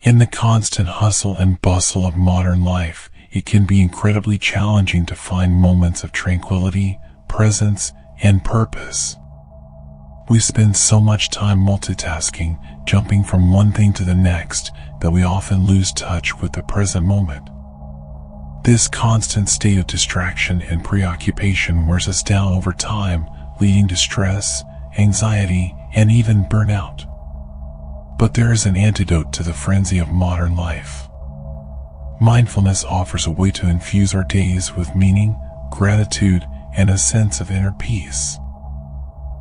In the constant hustle and bustle of modern life, it can be incredibly challenging to find moments of tranquility, presence, and purpose. We spend so much time multitasking, jumping from one thing to the next, that we often lose touch with the present moment. This constant state of distraction and preoccupation wears us down over time, leading to stress, anxiety, and even burnout. But there is an antidote to the frenzy of modern life. Mindfulness offers a way to infuse our days with meaning, gratitude, and a sense of inner peace.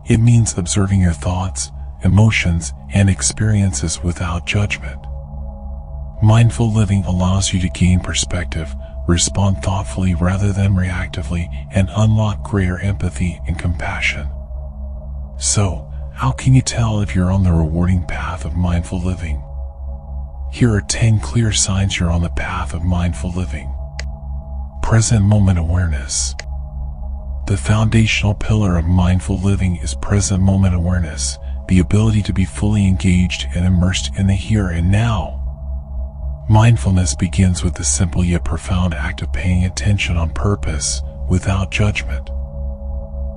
It means observing your thoughts, emotions, and experiences without judgment. Mindful living allows you to gain perspective, respond thoughtfully rather than reactively, and unlock greater empathy and compassion. So, how can you tell if you're on the rewarding path of mindful living? Here are 10 clear signs you're on the path of mindful living. Present moment awareness. The foundational pillar of mindful living is present moment awareness, the ability to be fully engaged and immersed in the here and now. Mindfulness begins with the simple yet profound act of paying attention on purpose, without judgment.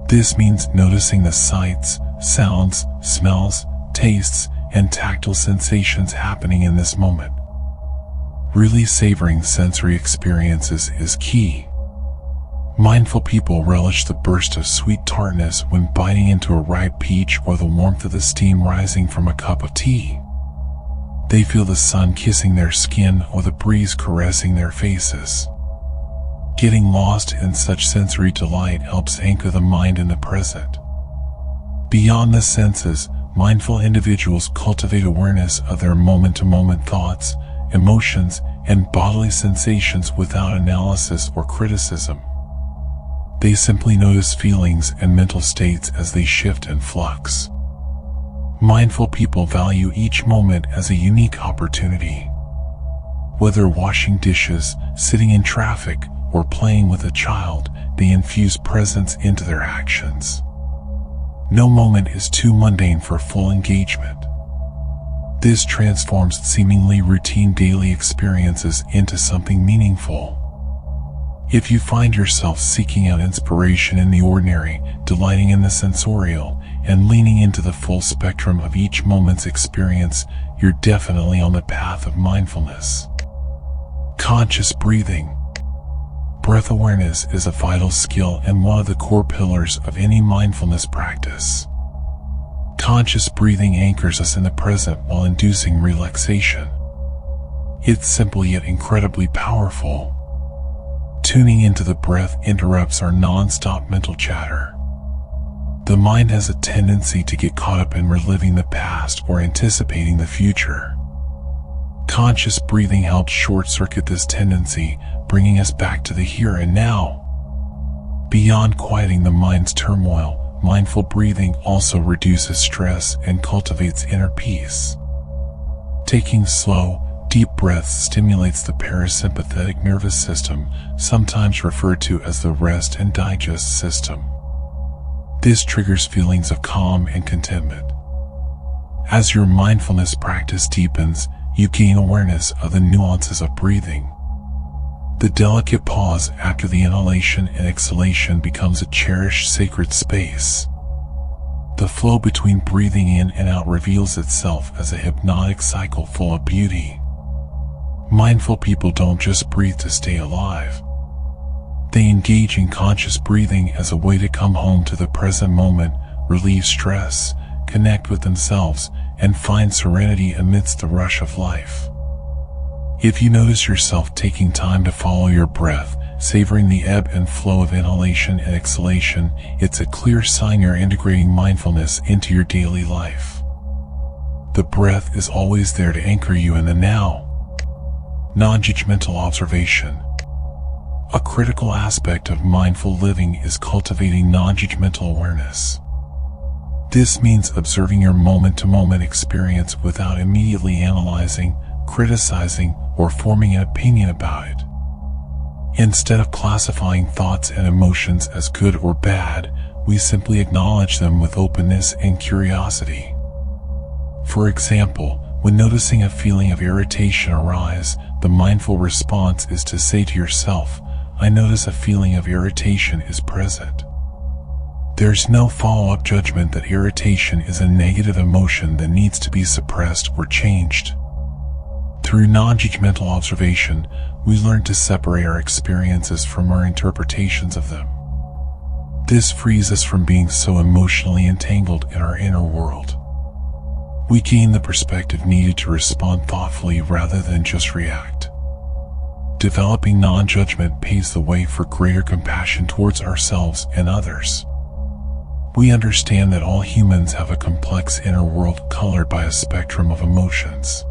This means noticing the sights, sounds, smells, tastes, and tactile sensations happening in this moment. Really savoring sensory experiences is key. Mindful people relish the burst of sweet tartness when biting into a ripe peach or the warmth of the steam rising from a cup of tea. They feel the sun kissing their skin or the breeze caressing their faces. Getting lost in such sensory delight helps anchor the mind in the present. Beyond the senses, mindful individuals cultivate awareness of their moment-to-moment thoughts, emotions, and bodily sensations without analysis or criticism. They simply notice feelings and mental states as they shift and flux. Mindful people value each moment as a unique opportunity. Whether washing dishes, sitting in traffic, or playing with a child, they infuse presence into their actions. No moment is too mundane for full engagement. This transforms seemingly routine daily experiences into something meaningful. If you find yourself seeking out inspiration in the ordinary, delighting in the sensorial, and leaning into the full spectrum of each moment's experience, you're definitely on the path of mindfulness. Conscious breathing. Breath awareness is a vital skill and one of the core pillars of any mindfulness practice. Conscious breathing anchors us in the present while inducing relaxation. It's simple yet incredibly powerful. Tuning into the breath interrupts our non-stop mental chatter. The mind has a tendency to get caught up in reliving the past or anticipating the future. Conscious breathing helps short-circuit this tendency, bringing us back to the here and now. Beyond quieting the mind's turmoil, mindful breathing also reduces stress and cultivates inner peace. Taking slow, deep breaths stimulates the parasympathetic nervous system, sometimes referred to as the rest and digest system. This triggers feelings of calm and contentment. As your mindfulness practice deepens, you gain awareness of the nuances of breathing. The delicate pause after the inhalation and exhalation becomes a cherished sacred space. The flow between breathing in and out reveals itself as a hypnotic cycle full of beauty. Mindful people don't just breathe to stay alive. They engage in conscious breathing as a way to come home to the present moment, relieve stress, connect with themselves, and find serenity amidst the rush of life. If you notice yourself taking time to follow your breath, savoring the ebb and flow of inhalation and exhalation, it's a clear sign you're integrating mindfulness into your daily life. The breath is always there to anchor you in the now. Nonjudgmental observation. A critical aspect of mindful living is cultivating nonjudgmental awareness. This means observing your moment-to-moment experience without immediately analyzing, criticizing, or forming an opinion about it. Instead of classifying thoughts and emotions as good or bad, we simply acknowledge them with openness and curiosity. For example, When noticing a feeling of irritation arise, the mindful response is to say to yourself, "I notice a feeling of irritation is present." There's no follow-up judgment that irritation is a negative emotion that needs to be suppressed or changed. Through non-judgmental observation, we learn to separate our experiences from our interpretations of them. This frees us from being so emotionally entangled in our inner world. We gain the perspective needed to respond thoughtfully rather than just react. Developing non-judgment paves the way for greater compassion towards ourselves and others. We understand that all humans have a complex inner world colored by a spectrum of emotions.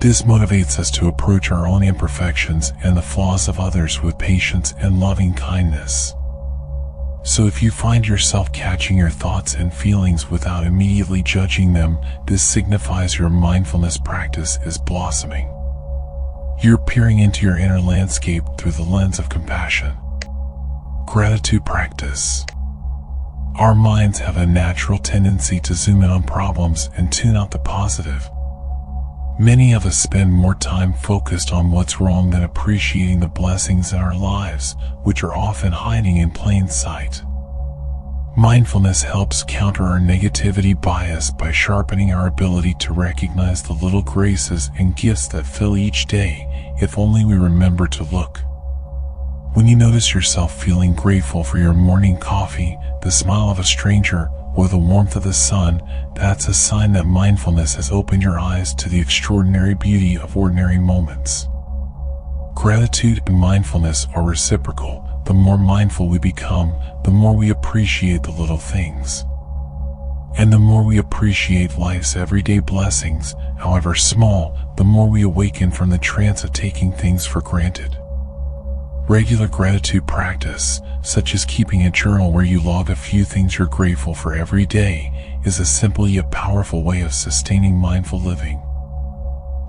This motivates us to approach our own imperfections and the flaws of others with patience and loving kindness. So if you find yourself catching your thoughts and feelings without immediately judging them, this signifies your mindfulness practice is blossoming. You're peering into your inner landscape through the lens of compassion. Gratitude practice. Our minds have a natural tendency to zoom in on problems and tune out the positive. Many of us spend more time focused on what's wrong than appreciating the blessings in our lives, which are often hiding in plain sight. Mindfulness helps counter our negativity bias by sharpening our ability to recognize the little graces and gifts that fill each day, if only we remember to look. When you notice yourself feeling grateful for your morning coffee, the smile of a stranger, or the warmth of the sun, that's a sign that mindfulness has opened your eyes to the extraordinary beauty of ordinary moments. Gratitude and mindfulness are reciprocal. The more mindful we become, the more we appreciate the little things. And the more we appreciate life's everyday blessings, however small, the more we awaken from the trance of taking things for granted. Regular gratitude practice, such as keeping a journal where you log a few things you're grateful for every day, is a simple yet powerful way of sustaining mindful living.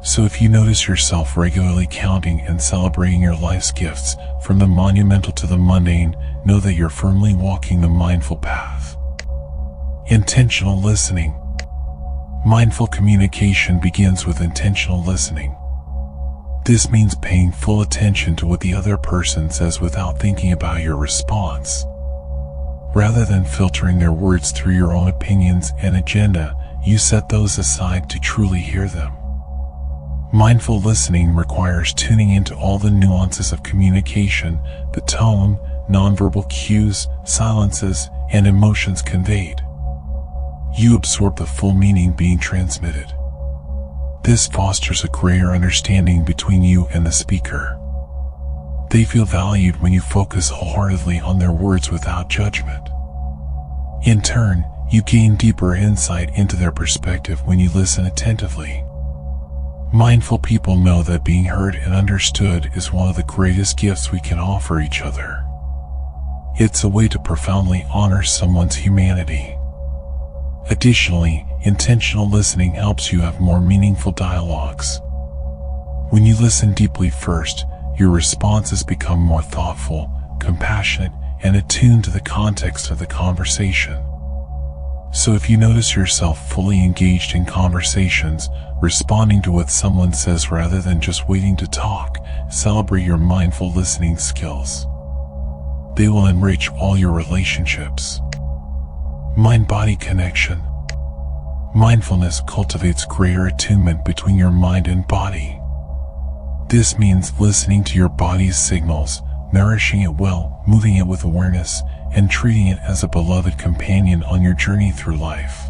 So if you notice yourself regularly counting and celebrating your life's gifts, from the monumental to the mundane, know that you're firmly walking the mindful path. Intentional listening. Mindful communication begins with intentional listening. This means paying full attention to what the other person says without thinking about your response. Rather than filtering their words through your own opinions and agenda, you set those aside to truly hear them. Mindful listening requires tuning into all the nuances of communication, the tone, nonverbal cues, silences, and emotions conveyed. You absorb the full meaning being transmitted. This fosters a greater understanding between you and the speaker. They feel valued when you focus wholeheartedly on their words without judgment. In turn, you gain deeper insight into their perspective when you listen attentively. Mindful people know that being heard and understood is one of the greatest gifts we can offer each other. It's a way to profoundly honor someone's humanity. Additionally, intentional listening helps you have more meaningful dialogues. When you listen deeply first, your responses become more thoughtful, compassionate, and attuned to the context of the conversation. So if you notice yourself fully engaged in conversations, responding to what someone says rather than just waiting to talk, celebrate your mindful listening skills. They will enrich all your relationships. MindBody Connection. Mindfulness cultivates greater attunement between your mind and body. This means listening to your body's signals, nourishing it well, moving it with awareness, and treating it as a beloved companion on your journey through life.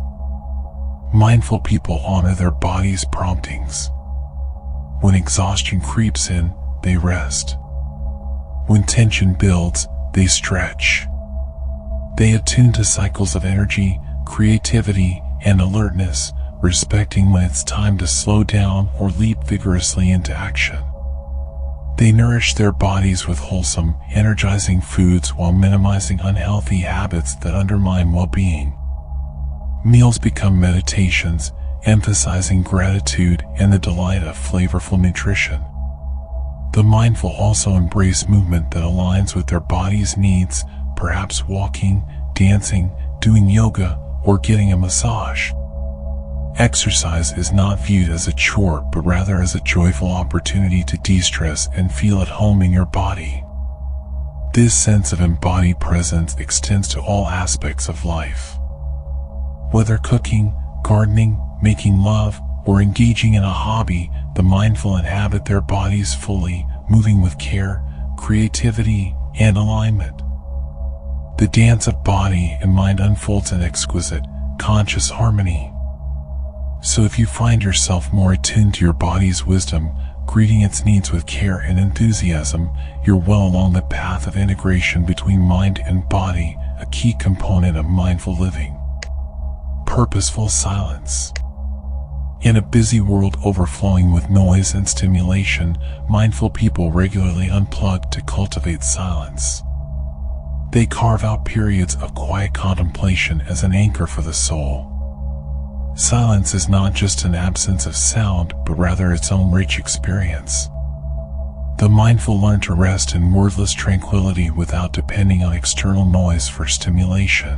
Mindful people honor their body's promptings. When exhaustion creeps in, they rest. When tension builds, they stretch. They attune to cycles of energy, creativity, and alertness, respecting when it's time to slow down or leap vigorously into action. They nourish their bodies with wholesome, energizing foods while minimizing unhealthy habits that undermine well-being. Meals become meditations, emphasizing gratitude and the delight of flavorful nutrition. The mindful also embrace movement that aligns with their body's needs, perhaps walking, dancing, doing yoga, or getting a massage. Exercise is not viewed as a chore, but rather as a joyful opportunity to de-stress and feel at home in your body. This sense of embodied presence extends to all aspects of life. Whether cooking, gardening, making love, or engaging in a hobby, the mindful inhabit their bodies fully, moving with care, creativity, and alignment. The dance of body and mind unfolds in exquisite, conscious harmony. So if you find yourself more attuned to your body's wisdom, greeting its needs with care and enthusiasm, you're well along the path of integration between mind and body, a key component of mindful living. Purposeful silence. In a busy world overflowing with noise and stimulation, mindful people regularly unplug to cultivate silence. They carve out periods of quiet contemplation as an anchor for the soul. Silence is not just an absence of sound, but rather its own rich experience. The mindful learn to rest in wordless tranquility without depending on external noise for stimulation.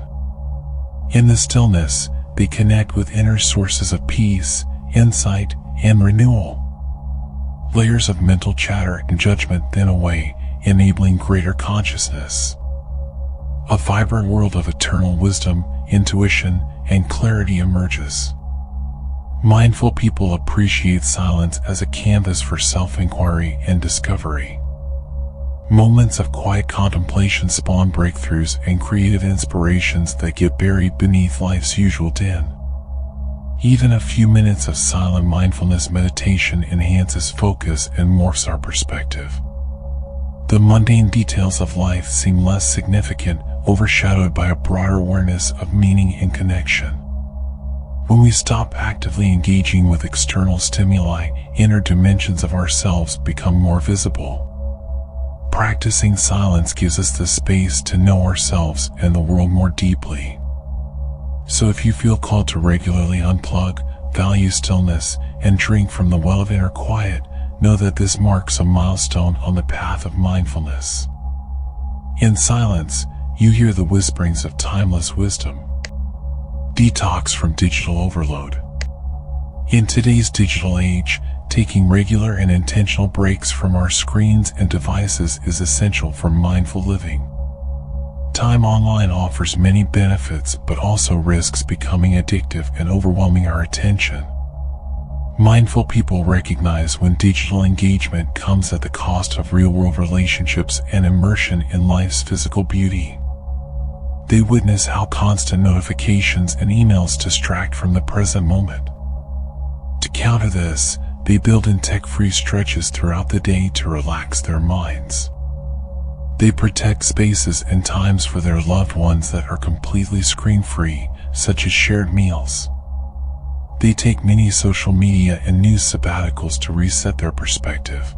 In the stillness, they connect with inner sources of peace, insight, and renewal. Layers of mental chatter and judgment thin away, enabling greater consciousness. A vibrant world of eternal wisdom, intuition, and clarity emerges. Mindful people appreciate silence as a canvas for self-inquiry and discovery. Moments of quiet contemplation spawn breakthroughs and creative inspirations that get buried beneath life's usual din. Even a few minutes of silent mindfulness meditation enhances focus and morphs our perspective. The mundane details of life seem less significant, overshadowed by a broader awareness of meaning and connection. When we stop actively engaging with external stimuli, inner dimensions of ourselves become more visible. Practicing silence gives us the space to know ourselves and the world more deeply. So if you feel called to regularly unplug, value stillness, and drink from the well of inner quiet, know that this marks a milestone on the path of mindfulness. In silence, you hear the whisperings of timeless wisdom. Detox from digital overload. In today's digital age, taking regular and intentional breaks from our screens and devices is essential for mindful living. Time online offers many benefits, but also risks becoming addictive and overwhelming our attention. Mindful people recognize when digital engagement comes at the cost of real-world relationships and immersion in life's physical beauty. They witness how constant notifications and emails distract from the present moment. To counter this, they build in tech-free stretches throughout the day to relax their minds. They protect spaces and times for their loved ones that are completely screen-free, such as shared meals. They take many social media and news sabbaticals to reset their perspective.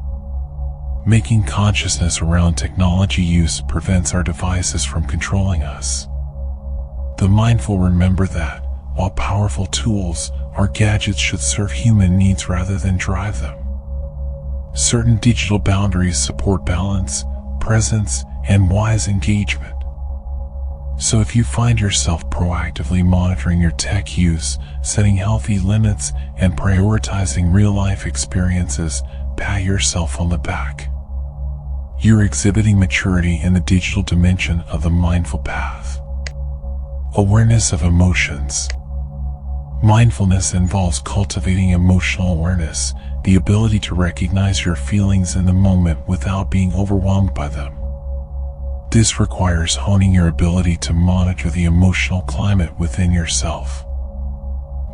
Making consciousness around technology use prevents our devices from controlling us. The mindful remember that, while powerful tools, our gadgets should serve human needs rather than drive them. Certain digital boundaries support balance, presence, and wise engagement. So if you find yourself proactively monitoring your tech use, setting healthy limits, and prioritizing real-life experiences, pat yourself on the back. You're exhibiting maturity in the digital dimension of the mindful path. Awareness of emotions. Mindfulness involves cultivating emotional awareness, the ability to recognize your feelings in the moment without being overwhelmed by them. This requires honing your ability to monitor the emotional climate within yourself.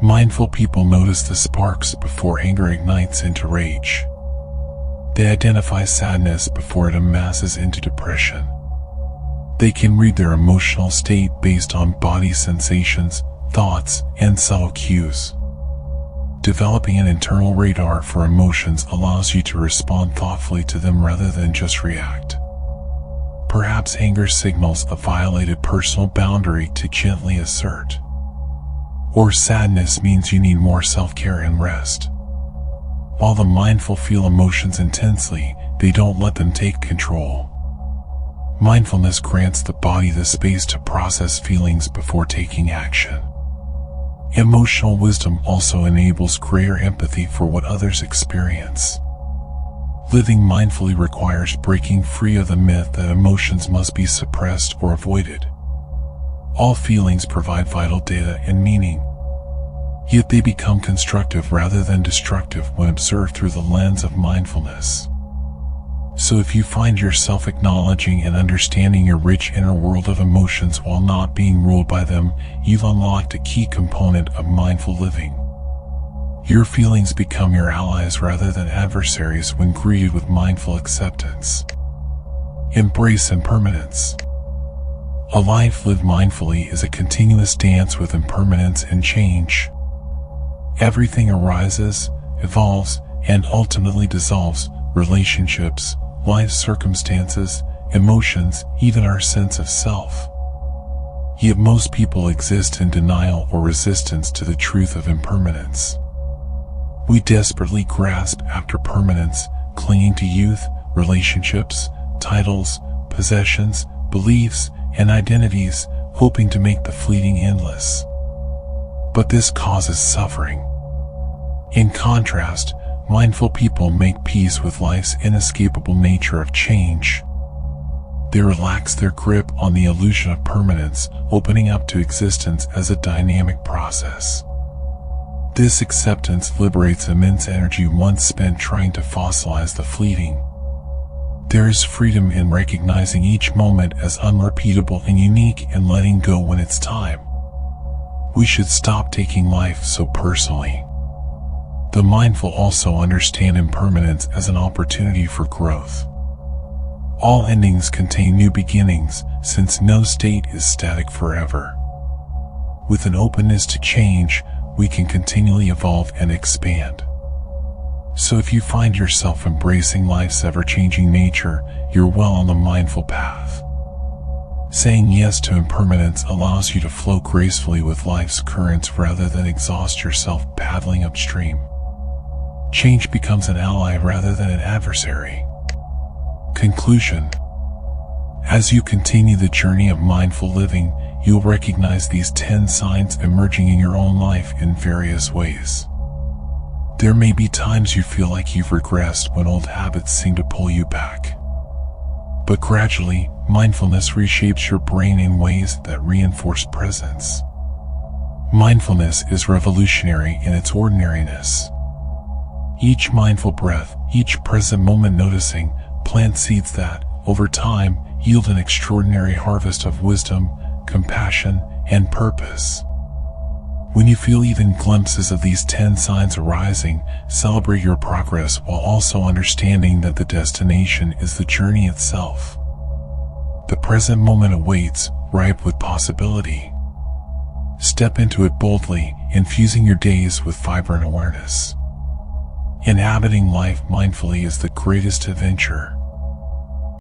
Mindful people notice the sparks before anger ignites into rage. They identify sadness before it amasses into depression. They can read their emotional state based on body sensations, thoughts, and subtle cues. Developing an internal radar for emotions allows you to respond thoughtfully to them rather than just react. Perhaps anger signals a violated personal boundary to gently assert. Or sadness means you need more self-care and rest. While the mindful feel emotions intensely, they don't let them take control. Mindfulness grants the body the space to process feelings before taking action. Emotional wisdom also enables greater empathy for what others experience. Living mindfully requires breaking free of the myth that emotions must be suppressed or avoided. All feelings provide vital data and meaning, yet they become constructive rather than destructive when observed through the lens of mindfulness. So if you find yourself acknowledging and understanding your rich inner world of emotions while not being ruled by them, you've unlocked a key component of mindful living. Your feelings become your allies rather than adversaries when greeted with mindful acceptance. Embrace impermanence. A life lived mindfully is a continuous dance with impermanence and change. Everything arises, evolves, and ultimately dissolves: relationships, life circumstances, emotions, even our sense of self. Yet most people exist in denial or resistance to the truth of impermanence. We desperately grasp after permanence, clinging to youth, relationships, titles, possessions, beliefs, and identities, hoping to make the fleeting endless. But this causes suffering. In contrast, mindful people make peace with life's inescapable nature of change. They relax their grip on the illusion of permanence, opening up to existence as a dynamic process. This acceptance liberates immense energy once spent trying to fossilize the fleeting. There is freedom in recognizing each moment as unrepeatable and unique and letting go when it's time. We should stop taking life so personally. The mindful also understand impermanence as an opportunity for growth. All endings contain new beginnings, since no state is static forever. With an openness to change, we can continually evolve and expand. So if you find yourself embracing life's ever-changing nature, you're well on the mindful path. Saying yes to impermanence allows you to flow gracefully with life's currents rather than exhaust yourself paddling upstream. Change becomes an ally rather than an adversary. Conclusion. As you continue the journey of mindful living, you'll recognize these 10 signs emerging in your own life in various ways. There may be times you feel like you've regressed when old habits seem to pull you back. But gradually, mindfulness reshapes your brain in ways that reinforce presence. Mindfulness is revolutionary in its ordinariness. Each mindful breath, each present moment noticing, plant seeds that, over time, yield an extraordinary harvest of wisdom, compassion, and purpose. When you feel even glimpses of these 10 signs arising, celebrate your progress while also understanding that the destination is the journey itself. The present moment awaits, ripe with possibility. Step into it boldly, infusing your days with vibrant awareness. Inhabiting life mindfully is the greatest adventure.